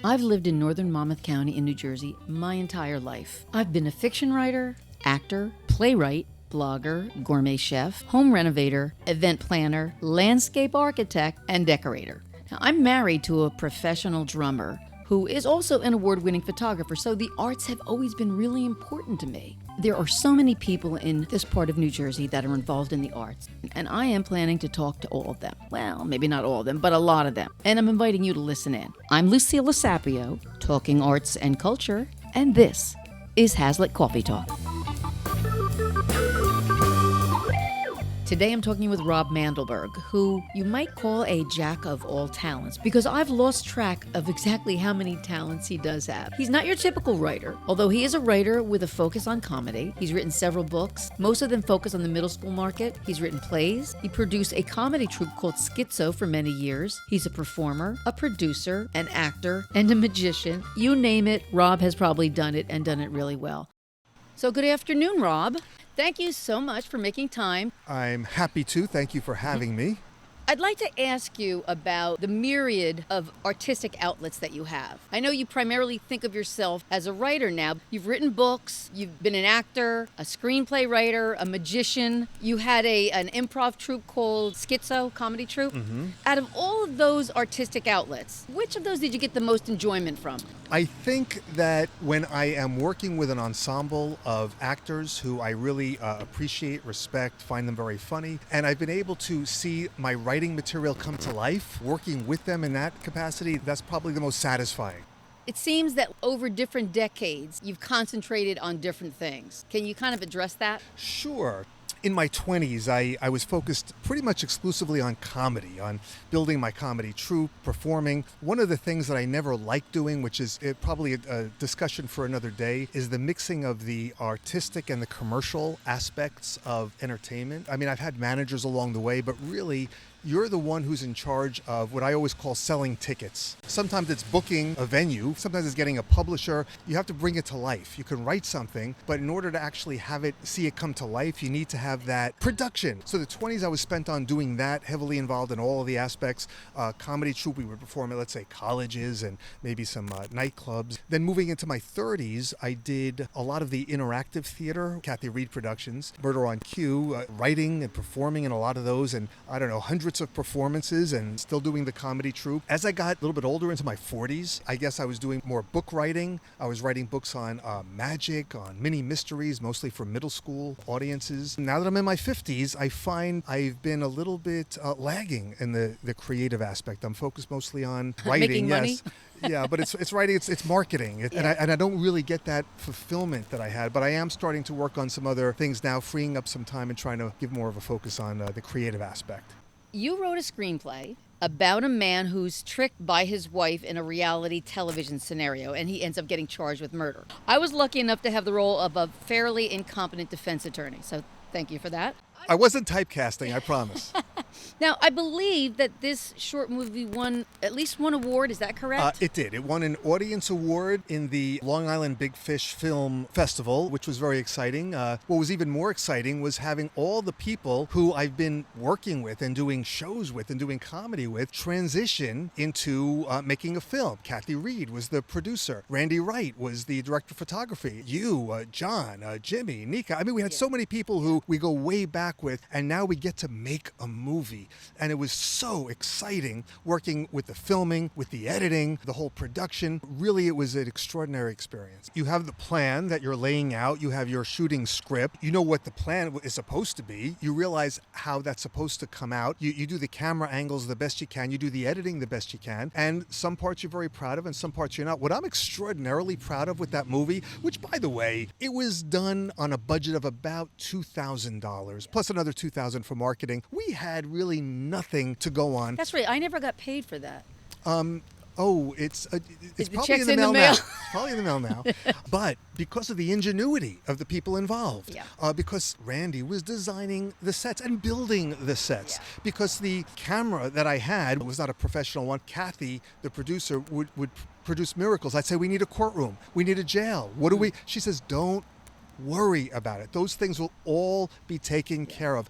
I've lived in northern Monmouth County in New Jersey my entire life. I've been a fiction writer, actor, playwright, blogger, gourmet chef, home renovator, event planner, landscape architect, and decorator. Now, I'm married to a professional drummer who is also an award-winning photographer, so the arts have always been really important to me. There are so many people in this part of New Jersey that are involved in the arts, and I am planning to talk to all of them. Well, maybe not all of them, but a lot of them. And I'm inviting you to listen in. I'm Lucille Sapio, talking arts and culture, and this is Hazlitt Coffee Talk. Today I'm talking with Rob Mandelberg, who you might call a jack of all talents, because I've lost track of exactly how many talents he does have. He's not your typical writer, although he is a writer with a focus on comedy. He's written several books, most of them focus on the middle school market. He's written plays. He produced a comedy troupe called Schizo for many years. He's a performer, a producer, an actor, and a magician. You name it, Rob has probably done it and done it really well. So good afternoon, Rob. Thank you so much for making time. I'm happy to. Thank you for having me. I'd like to ask you about the myriad of artistic outlets that you have. I know you primarily think of yourself as a writer now. You've written books, you've been an actor, a screenplay writer, a magician. You had an improv troupe called Schizo, comedy troupe. Mm-hmm. Out of all of those artistic outlets, which of those did you get the most enjoyment from? I think that when I am working with an ensemble of actors who I really appreciate, respect, find them very funny, and I've been able to see my writing material come to life, working with them in that capacity, that's probably the most satisfying. It seems that over different decades, you've concentrated on different things. Can you kind of address that? Sure. In my 20s, I was focused pretty much exclusively on comedy, on building my comedy troupe, performing. One of the things that I never liked doing, which is probably a discussion for another day, is the mixing of the artistic and the commercial aspects of entertainment. I mean, I've had managers along the way, but really, you're the one who's in charge of what I always call selling tickets. Sometimes it's booking a venue, sometimes it's getting a publisher. You have to bring it to life. You can write something, but in order to actually see it come to life, you need to have that production. So the 20s I was spent on doing that, heavily involved in all of the aspects. Comedy troupe, we would perform at, let's say, colleges and maybe some nightclubs. Then moving into my 30s, I did a lot of the interactive theater, Kathy Reed Productions, Murder on Cue, writing and performing in a lot of those, and I don't know, hundreds of performances, and still doing the comedy troupe. As I got a little bit older, into my 40s, I guess I was doing more book writing. I was writing books on magic, on mini mysteries, mostly for middle school audiences. Now that I'm in my 50s, I find I've been a little bit lagging in the creative aspect. I'm focused mostly on writing. Making money? Yes. Yeah, but it's writing, it's marketing, and I don't really get that fulfillment that I had, but I am starting to work on some other things now, freeing up some time and trying to give more of a focus on the creative aspect. You wrote a screenplay about a man who's tricked by his wife in a reality television scenario, and he ends up getting charged with murder. I was lucky enough to have the role of a fairly incompetent defense attorney, so thank you for that. I wasn't typecasting, I promise. Now, I believe that this short movie won at least one award. Is that correct? It did. It won an audience award in the Long Island Big Fish Film Festival, which was very exciting. What was even more exciting was having all the people who I've been working with and doing shows with and doing comedy with transition into making a film. Kathy Reed was the producer. Randy Wright was the director of photography. You, John, Jimmy, Nika. I mean, we had so many people who we go way back with, and now we get to make a movie. And it was so exciting working with the filming, with the editing, the whole production. Really, it was an extraordinary experience. You have the plan that you're laying out. You have your shooting script. You know what the plan is supposed to be. You realize how that's supposed to come out. You do the camera angles the best you can. You do the editing the best you can. And some parts you're very proud of and some parts you're not. What I'm extraordinarily proud of with that movie, which, by the way, it was done on a budget of about $2,000, plus another $2,000 for marketing. We had really nothing to go on. That's right. I never got paid for that. It's probably in the mail now. Probably in the mail now. But because of the ingenuity of the people involved, because Randy was designing the sets and building the sets, because the camera that I had was not a professional one. Kathy, the producer, would produce miracles. I'd say, we need a courtroom. We need a jail. What do we? She says, don't worry about it. Those things will all be taken care of.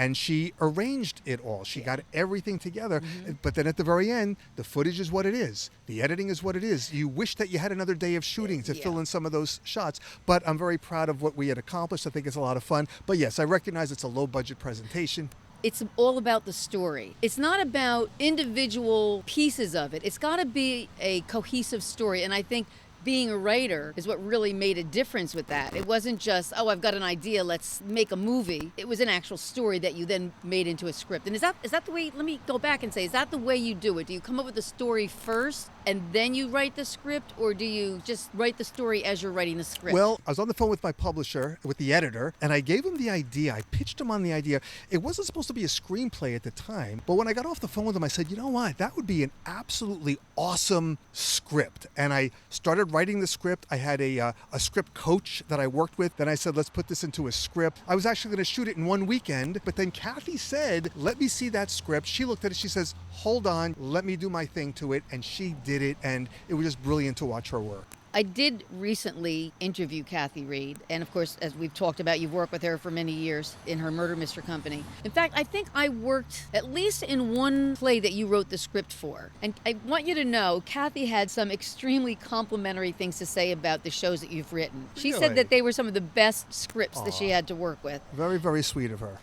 and she arranged it all. She got everything together. But then at the very end, the footage is what it is. The editing is what it is. You wish that you had another day of shooting to fill in some of those shots. But I'm very proud of what we had accomplished. I think it's a lot of fun. But yes, I recognize it's a low-budget presentation. It's all about the story. It's not about individual pieces of it. It's got to be a cohesive story. And I think being a writer is what really made a difference with that. It wasn't just, oh, I've got an idea, let's make a movie. It was an actual story that you then made into a script. And is that the way, let me go back and say, is that the way you do it? Do you come up with the story first and then you write the script, or do you just write the story as you're writing the script? Well, I was on the phone with my publisher, with the editor, and I gave him the idea. I pitched him on the idea. It wasn't supposed to be a screenplay at the time, but when I got off the phone with him, I said, you know what? That would be an absolutely awesome script. And I started writing the script. I had a script coach that I worked with. Then I said, let's put this into a script. I was actually going to shoot it in one weekend, but then Kathy said, let me see that script. She looked at it. She says, hold on, let me do my thing to it. And she did it, and it was just brilliant to watch her work. I did recently interview Kathy Reed, and of course, as we've talked about, you've worked with her for many years in her murder mystery company. In fact, I think I worked at least in one play that you wrote the script for. And I want you to know, Kathy had some extremely complimentary things to say about the shows that you've written. She said that they were some of the best scripts that she had to work with. Very, very sweet of her.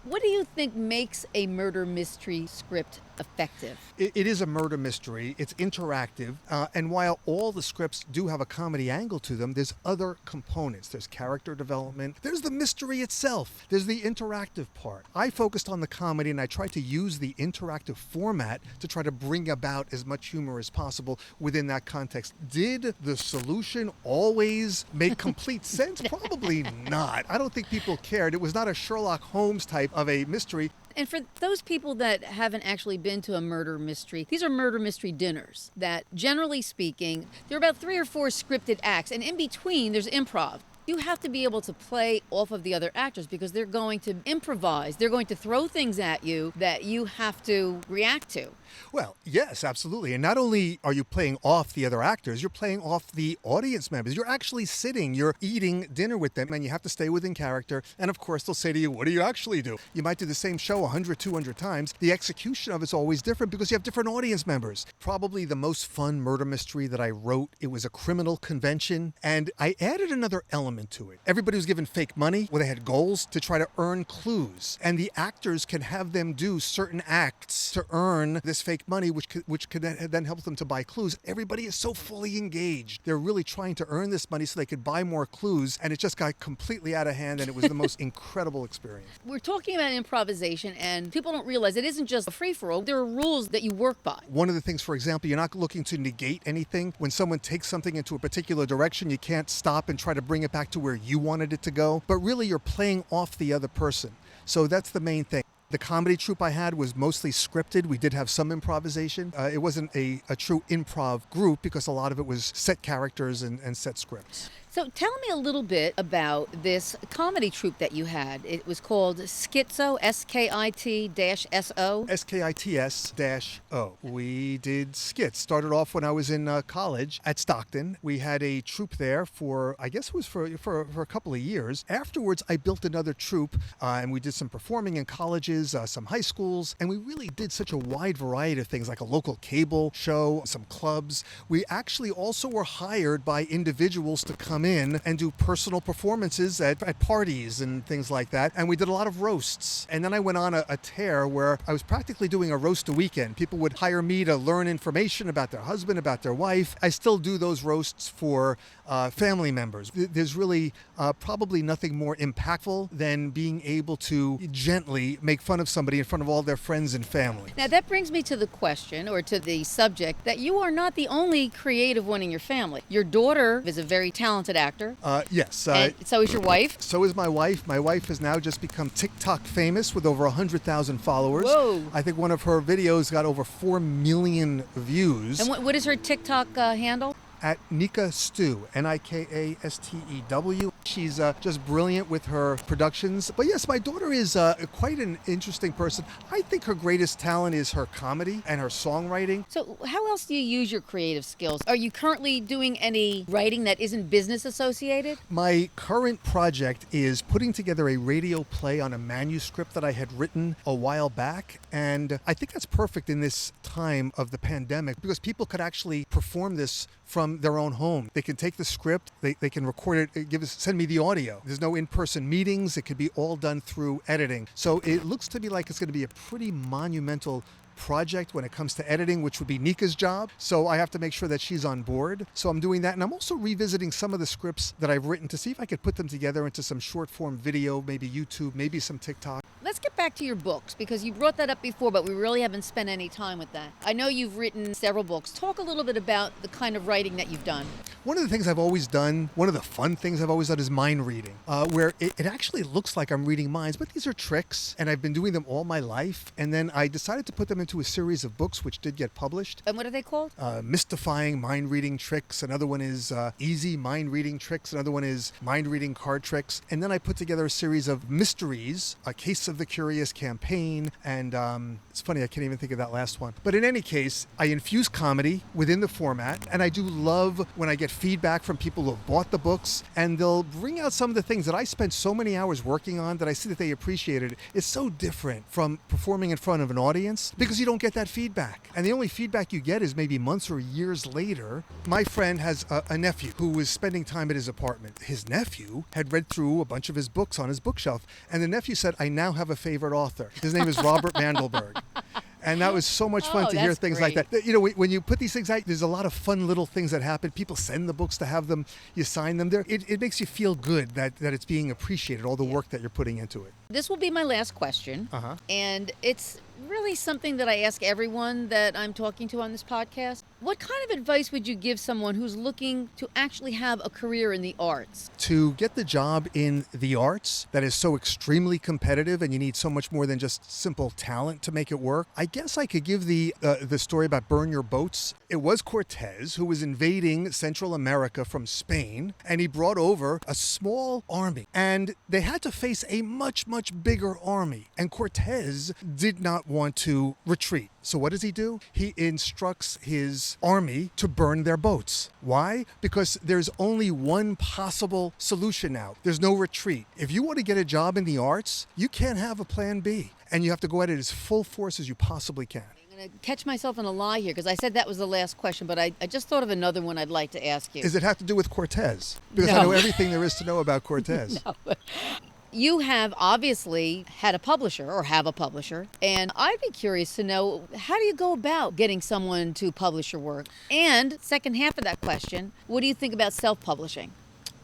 What do you think makes a murder mystery script effective? It is a murder mystery. It's interactive. And while all the scripts do have a comedy angle to them, there's other components. There's character development. There's the mystery itself. There's the interactive part. I focused on the comedy, and I tried to use the interactive format to try to bring about as much humor as possible within that context. Did the solution always make complete sense? Probably not. I don't think people cared. It was not a Sherlock Holmes type of a mystery. And for those people that haven't actually been to a murder mystery, these are murder mystery dinners that, generally speaking, there are about 3 or 4 scripted acts, and in between there's improv. You have to be able to play off of the other actors because they're going to improvise. They're going to throw things at you that you have to react to. Well, yes, absolutely. And not only are you playing off the other actors, you're playing off the audience members. You're actually sitting, you're eating dinner with them, and you have to stay within character. And of course, they'll say to you, what do you actually do? You might do the same show 100, 200 times. The execution of it's always different because you have different audience members. Probably the most fun murder mystery that I wrote, it was a criminal convention, and I added another element to it. Everybody was given fake money where they had goals to try to earn clues. And the actors can have them do certain acts to earn this fake money, which could then help them to buy clues. Everybody is so fully engaged. They're really trying to earn this money so they could buy more clues, and it just got completely out of hand, and it was the most incredible experience. We're talking about improvisation, and people don't realize it isn't just a free-for-all. There are rules that you work by. One of the things, for example, you're not looking to negate anything. When someone takes something into a particular direction, you can't stop and try to bring it back to where you wanted it to go, but really you're playing off the other person. So that's the main thing. The comedy troupe I had was mostly scripted. We did have some improvisation. It wasn't a true improv group because a lot of it was set characters and set scripts. So tell me a little bit about this comedy troupe that you had. It was called Schizo, S-K-I-T-S-O. S-K-I-T-S-O. We did skits. Started off when I was in college at Stockton. We had a troupe there for, I guess it was for a couple of years. Afterwards, I built another troupe, and we did some performing in colleges, some high schools, and we really did such a wide variety of things, like a local cable show, some clubs. We actually also were hired by individuals to come in and do personal performances at parties and things like that. And we did a lot of roasts. And then I went on a tear where I was practically doing a roast a weekend. People would hire me to learn information about their husband, about their wife. I still do those roasts for family members. There's really probably nothing more impactful than being able to gently make fun of somebody in front of all their friends and family. Now that brings me to the question, or to the subject, that you are not the only creative one in your family. Your daughter is a very talented actor. Yes. And so is your wife. So is my wife. My wife has now just become TikTok famous with over 100,000 followers. Whoa. I think one of her videos got over 4 million views. And what is her TikTok handle? at Nika Stew, Nikastew. She's just brilliant with her productions. But yes, my daughter is quite an interesting person. I think her greatest talent is her comedy and her songwriting. So how else do you use your creative skills? Are you currently doing any writing that isn't business associated? My current project is putting together a radio play on a manuscript that I had written a while back. And I think that's perfect in this time of the pandemic because people could actually perform this from their own home. They can take the script, they can record it, send me the audio. There's no in-person meetings. It could be all done through editing. So it looks to me like it's going to be a pretty monumental project when it comes to editing, which would be Nika's job. So I have to make sure that she's on board. So I'm doing that. And I'm also revisiting some of the scripts that I've written to see if I could put them together into some short form video, maybe YouTube, maybe some TikTok. Let's get back to your books because you brought that up before, but we really haven't spent any time with that. I know you've written several books. Talk a little bit about the kind of writing that you've done. One of the things I've always done, one of the fun things I've always done is mind reading, where it actually looks like I'm reading minds, but these are tricks, and I've been doing them all my life. And then I decided to put them into a series of books, which did get published. And what are they called? Mystifying Mind Reading Tricks. Another one is Easy Mind Reading Tricks. Another one is Mind Reading Card Tricks. And then I put together a series of mysteries, A Case of the Curious Campaign, and it's funny, I can't even think of that last one. But in any case, I infuse comedy within the format, and I do love when I get feedback from people who have bought the books, and they'll bring out some of the things that I spent so many hours working on that I see that they appreciated. It's so different from performing in front of an audience because you don't get that feedback. And the only feedback you get is maybe months or years later. My friend has a nephew who was spending time at his apartment. His nephew had read through a bunch of his books on his bookshelf, and the nephew said, "I now have a favorite author. His name is Robert Mandelberg." And that was so much fun to hear things great. like that. You know, when you put these things out, there's a lot of fun little things that happen. People send the books to have them, you sign them there. It makes you feel good that it's being appreciated, all the work that you're putting into it. This will be my last question. And it's really something that I ask everyone that I'm talking to on this podcast. What kind of advice would you give someone who's looking to actually have a career in the arts? To get the job in the arts that is so extremely competitive and you need so much more than just simple talent to make it work, I guess I could give the story about Burn Your Boats. It was Cortez who was invading Central America from Spain, and he brought over a small army, and they had to face a much, much bigger army, and Cortez did not want to retreat. So what does he do? He instructs his army to burn their boats. Why? Because there's only one possible solution now. There's no retreat. If you want to get a job in the arts, you can't have a plan B, and you have to go at it as full force as you possibly can. I'm going to catch myself in a lie here because I said that was the last question, but I just thought of another one I'd like to ask you. Does it have to do with Cortez? Because No. I know everything there is to know about Cortez. No. You have obviously had a publisher or have a publisher, and I'd be curious to know, how do you go about getting someone to publish your work? And second half of that question, what do you think about self-publishing?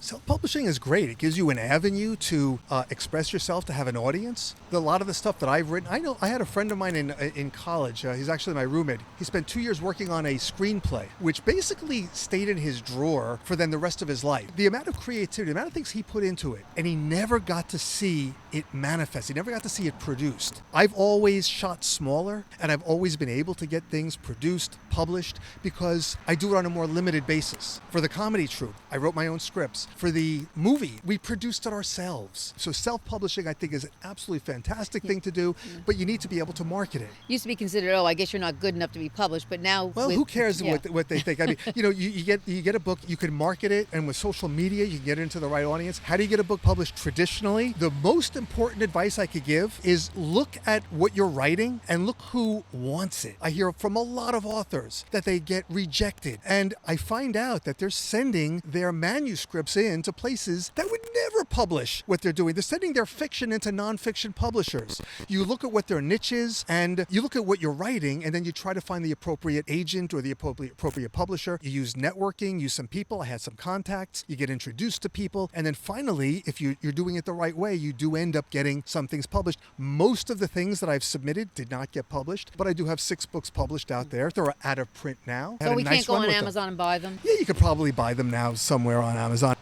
Self-publishing is great. It gives you an avenue to express yourself, to have an audience. A lot of the stuff that I've written, I had a friend of mine in college. He's actually my roommate. He spent 2 years working on a screenplay, which basically stayed in his drawer for then the rest of his life. The amount of creativity, the amount of things he put into it, and he never got to see it manifest. He never got to see it produced. I've always shot smaller, and I've always been able to get things produced, published, because I do it on a more limited basis. For the comedy troupe, I wrote my own scripts. For the movie, we produced it ourselves. So self-publishing, I think, is an absolutely fantastic thing to do, but you need to be able to market it. Used to be considered, I guess you're not good enough to be published, but now... Well, who cares what they think? I mean, you get a book, you can market it, and with social media, you can get it into the right audience. How do you get a book published traditionally? The most important advice I could give is look at what you're writing and look who wants it. I hear from a lot of authors that they get rejected, and I find out that they're sending their manuscripts into places that would never publish what they're doing. They're sending their fiction into nonfiction publishers. You look at what their niche is, and you look at what you're writing, and then you try to find the appropriate agent or the appropriate publisher. You use networking, use some people. I had some contacts. You get introduced to people, and then finally, if you're doing it the right way, you do end up getting some things published. Most of the things that I've submitted did not get published, but I do have 6 books published out there. They're out of print now. So we can't go on Amazon and buy them? Yeah, you could probably buy them now somewhere on Amazon.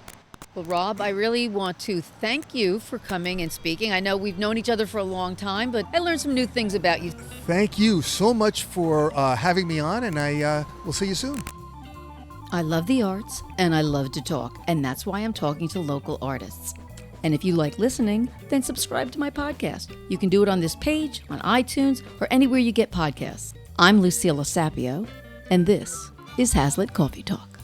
Well, Rob, I really want to thank you for coming and speaking. I know we've known each other for a long time, but I learned some new things about you. Thank you so much for having me on, and I will see you soon. I love the arts and I love to talk, and that's why I'm talking to local artists. And if you like listening, then subscribe to my podcast. You can do it on this page, on iTunes, or anywhere you get podcasts. I'm Lucilla Sapio, and this is Hazlitt Coffee Talk.